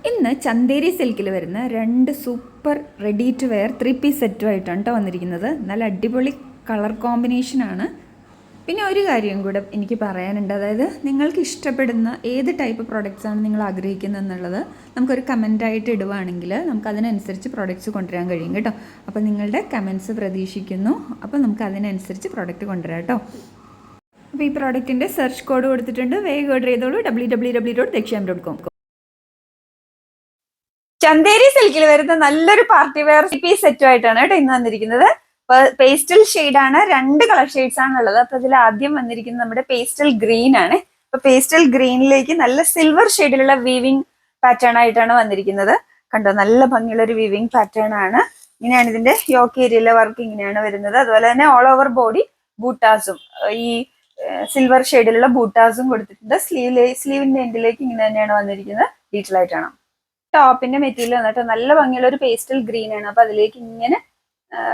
ഇന്ന് ചന്തേരി സിൽക്കിൽ വരുന്ന 2 super ready to wear 3 piece സെറ്റുമായിട്ടാണ് കേട്ടോ വന്നിരിക്കുന്നത്. നല്ല അടിപൊളി കളർ കോമ്പിനേഷനാണ്. പിന്നെ ഒരു കാര്യം കൂടെ എനിക്ക് പറയാനുണ്ട്, അതായത് നിങ്ങൾക്ക് ഇഷ്ടപ്പെടുന്ന ഏത് ടൈപ്പ് പ്രോഡക്റ്റ്സാണ് നിങ്ങൾ ആഗ്രഹിക്കുന്നത് എന്നുള്ളത് നമുക്കൊരു കമൻറ്റായിട്ട് ഇടുവാണെങ്കിൽ നമുക്ക് അതിനനുസരിച്ച് പ്രോഡക്റ്റ്സ് കൊണ്ടുവരാൻ കഴിയും കേട്ടോ. അപ്പോൾ നിങ്ങളുടെ കമൻറ്റ്സ് പ്രതീക്ഷിക്കുന്നു. അപ്പോൾ നമുക്ക് അതിനനുസരിച്ച് പ്രോഡക്റ്റ് കൊണ്ടുവരാം കേട്ടോ. അപ്പോൾ ഈ പ്രോഡക്റ്റിൻ്റെ സെർച്ച് കോഡ് കൊടുത്തിട്ടുണ്ട്. വേഗം ഓർഡർ ചെയ്തോളൂ. www.deksham.com. ചന്തേരി സിൽക്കിൽ വരുന്ന നല്ലൊരു പാർട്ടി വെയർ പീസ് സെറ്റുമായിട്ടാണ് കേട്ടോ ഇന്ന് വന്നിരിക്കുന്നത്. പേസ്റ്റൽ ഷെയ്ഡാണ്, 2 കളർ ഷെയ്ഡ്സ് ആണ് ഉള്ളത്. അപ്പൊ ഇതിൽ ആദ്യം വന്നിരിക്കുന്നത് നമ്മുടെ പേസ്റ്റൽ ഗ്രീൻ ആണ്. അപ്പൊ പേസ്റ്റൽ ഗ്രീനിലേക്ക് നല്ല സിൽവർ ഷെയ്ഡിലുള്ള വീവിംഗ് പാറ്റേൺ ആയിട്ടാണ് വന്നിരിക്കുന്നത്. കണ്ടോ, നല്ല ഭംഗിയുള്ള ഒരു വീവിംഗ് പാറ്റേൺ ആണ്. ഇങ്ങനെയാണ് ഇതിന്റെ യോക്ക് ഏരിയയിലെ വർക്ക് ഇങ്ങനെയാണ് വരുന്നത്. അതുപോലെ തന്നെ ഓൾ ഓവർ ബോഡി ബൂട്ടാസും ഈ സിൽവർ ഷെയ്ഡിലുള്ള ബൂട്ടാസും കൊടുത്തിട്ടുണ്ട്. സ്ലീവിന്റെ എൻഡിലേക്ക് ഇങ്ങനെ തന്നെയാണ് വന്നിരിക്കുന്നത്. ഡീറ്റെയിൽ ആയിട്ടാണ്. ടോപ്പിന്റെ മെറ്റീരിയൽ വന്നിട്ട് നല്ല ഭംഗിയുള്ള ഒരു പേസ്റ്റൽ ഗ്രീൻ ആണ്. അപ്പൊ അതിലേക്ക് ഇങ്ങനെ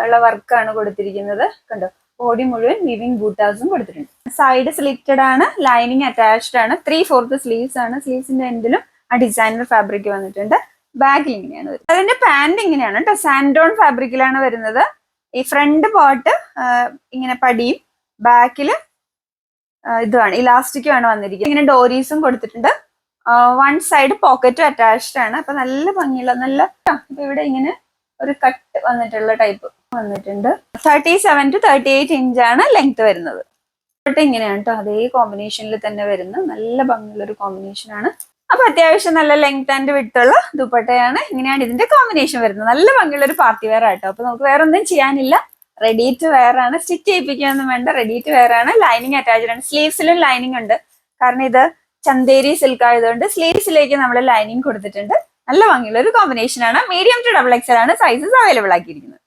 ഉള്ള വർക്കാണ് കൊടുത്തിരിക്കുന്നത്. കണ്ടോ, ബോഡി മുഴുവൻ വീവിംഗ് ബൂട്ടാസും കൊടുത്തിട്ടുണ്ട്. സൈഡ് സ്ലിറ്റഡ് ആണ്, ലൈനിങ് അറ്റാച്ച്ഡ് ആണ്. 3/4 സ്ലീവ്സ് ആണ്. സ്ലീവ്സിന്റെ എൻഡിലും ആ ഡിസൈനർ ഫാബ്രിക് വന്നിട്ടുണ്ട്. ബാഗിൽ ഇങ്ങനെയാണ് വരുന്നത്. അതിന്റെ പാന്റ് ഇങ്ങനെയാണ് കേട്ടോ, സാൻഡോൺ ഫാബ്രിക്കിലാണ് വരുന്നത്. ഈ ഫ്രണ്ട് പാർട്ട് ഇങ്ങനെ പടിയും ബാക്കില് ഇതുമാണ് ഇലാസ്റ്റിക്കും ആണ് വന്നിരിക്കുന്നത്. ഇങ്ങനെ ഡോരീസും കൊടുത്തിട്ടുണ്ട്. 1 സൈഡ് പോക്കറ്റും അറ്റാച്ച്ഡ് ആണ്. അപ്പൊ നല്ല ഭംഗിയുള്ള നല്ല ഇപ്പൊ ഇവിടെ ഇങ്ങനെ ഒരു കട്ട് വന്നിട്ടുള്ള ടൈപ്പ് വന്നിട്ടുണ്ട്. 37 to 38 ഇഞ്ചാണ് ലെങ്ത് വരുന്നത്. ഇങ്ങനെയാണ് കേട്ടോ, അതേ കോമ്പിനേഷനിൽ തന്നെ വരുന്ന നല്ല ഭംഗിയുള്ള ഒരു കോമ്പിനേഷൻ ആണ്. അപ്പൊ അത്യാവശ്യം നല്ല ലെങ്ത് ആൻഡ് വിഡ്ത്തുള്ള ദുപ്പട്ടയാണ്. ഇങ്ങനെയാണ് ഇതിന്റെ കോമ്പിനേഷൻ വരുന്നത്. നല്ല ഭംഗിയുള്ള ഒരു പാർട്ടി വെയർ ആട്ടോ. അപ്പൊ നമുക്ക് വേറെ ഒന്നും ചെയ്യാനില്ല, റെഡി ടു വെയർ ആണ്. സ്റ്റിച്ച് ചെയ്യിപ്പിക്കാനൊന്നും വേണ്ട, റെഡി ടു വെയർ ആണ്. ലൈനിങ് അറ്റാച്ച്ഡ് ആണ്. സ്ലീവ്സിലും ലൈനിങ് ഉണ്ട്, കാരണം ഇത് ചന്തേരി സിൽക്ക് ആയതുകൊണ്ട് സ്ലീവ്സിലേക്ക് നമ്മൾ ലൈനിങ് കൊടുത്തിട്ടുണ്ട്. നല്ല ഭംഗിയുള്ള ഒരു കോമ്പിനേഷൻ ആണ്. മീഡിയം ടു XXL ആണ് സൈസസ് അവൈലബിൾ ആക്കിയിരിക്കുന്നത്.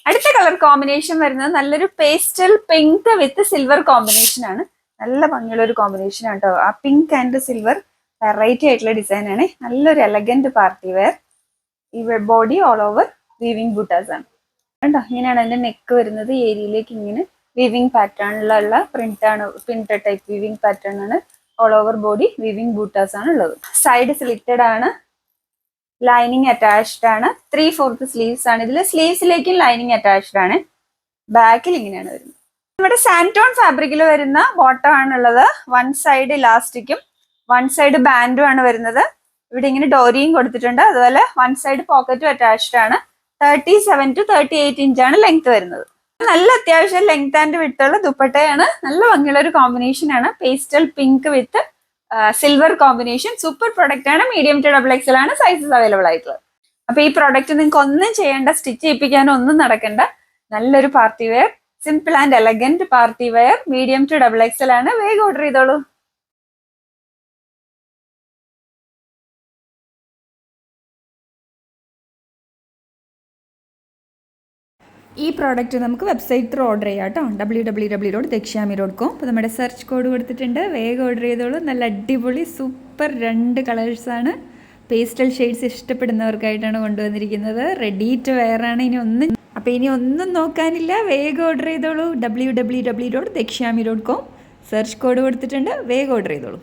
അടുത്ത കളർ കോമ്പിനേഷൻ വരുന്നത് നല്ലൊരു pastel pink with silver combination ആണ്. നല്ല ഭംഗിയുള്ള ഒരു കോമ്പിനേഷൻ ആണ് കേട്ടോ. ആ പിങ്ക് ആൻഡ് സിൽവർ വെറൈറ്റി ആയിട്ടുള്ള ഡിസൈൻ ആണ്. നല്ലൊരു എലഗന്റ് പാർട്ടി വെയർ. ഈ body all over weaving buttas ആണ് കേട്ടോ. ഇങ്ങനെയാണ് അതിന്റെ നെക്ക് വരുന്നത്. ഏരിയയിലേക്ക് ഇങ്ങനെ വീവിംഗ് പാറ്റേണിലുള്ള പ്രിന്റഡ് ടൈപ്പ് വീവിംഗ് പാറ്റേൺ ആണ്. All over body weaving buttas ആണ് ഉള്ളത്. സൈഡ് സ്ലിറ്റഡ് ആണ്, ലൈനിങ് അറ്റാച്ച്ഡ് ആണ്. 3/4 സ്ലീവ്സ് ആണ്. ഇതിൽ സ്ലീവ്സിലേക്കും ലൈനിങ് അറ്റാച്ച്ഡ് ആണ്. ബാക്കിൽ ഇങ്ങനെയാണ് വരുന്നത്. നമ്മുടെ സാൻറ്റോൺ ഫാബ്രിക്കിൽ വരുന്ന ബോട്ടം ആണുള്ളത്. 1 സൈഡ് ഇലാസ്റ്റിക്കും 1 സൈഡ് ബാൻഡും ആണ് വരുന്നത്. ഇവിടെ ഇങ്ങനെ ഡോറിയും കൊടുത്തിട്ടുണ്ട്. അതുപോലെ 1 സൈഡ് പോക്കറ്റും അറ്റാച്ച്ഡ് ആണ്. 37 to 38 ഇഞ്ചാണ് ലെങ്ത് വരുന്നത്. നല്ല അത്യാവശ്യം ലെങ്ത് ആൻഡ് വിഡ്ത്തുള്ള ദുപ്പട്ടയാണ്. നല്ല ഭംഗിയുള്ള ഒരു കോമ്പിനേഷൻ ആണ്. Pastel pink with silver combination. Super product ആണ്. മീഡിയം ടു XXL ആണ് സൈസസ് അവൈലബിൾ ആയിട്ടുള്ളത്. അപ്പൊ ഈ പ്രോഡക്റ്റ് നിങ്ങൾക്ക് ഒന്നും ചെയ്യേണ്ട, സ്റ്റിച്ച് ചെയ്യിപ്പിക്കാനോ ഒന്നും നടക്കണ്ട. നല്ലൊരു party wear, simple and elegant party wear, medium to XXL ആണ്. വേഗം ഓർഡർ ചെയ്തോളൂ. ഈ പ്രോഡക്റ്റ് നമുക്ക് വെബ്സൈറ്റ് ത്രൂ ഓർഡർ ചെയ്യാം കേട്ടോ. www.deksham.com. അപ്പോൾ നമ്മുടെ സെർച്ച് കോഡ് കൊടുത്തിട്ടുണ്ട്. വേഗം ഓർഡർ ചെയ്തോളൂ. നല്ല അടിപൊളി സൂപ്പർ 2 കളേഴ്സാണ്. പേസ്റ്റൽ ഷെയ്ഡ്സ് ഇഷ്ടപ്പെടുന്നവർക്കായിട്ടാണ് കൊണ്ടുവന്നിരിക്കുന്നത്. റെഡി ടു വെയർ ആണ്. ഇനി ഒന്നും നോക്കാനില്ല, വേഗം ഓർഡർ ചെയ്തോളൂ. www.deksham.com. സെർച്ച് കോഡ് കൊടുത്തിട്ടുണ്ട്. വേഗം ഓർഡർ ചെയ്തോളൂ.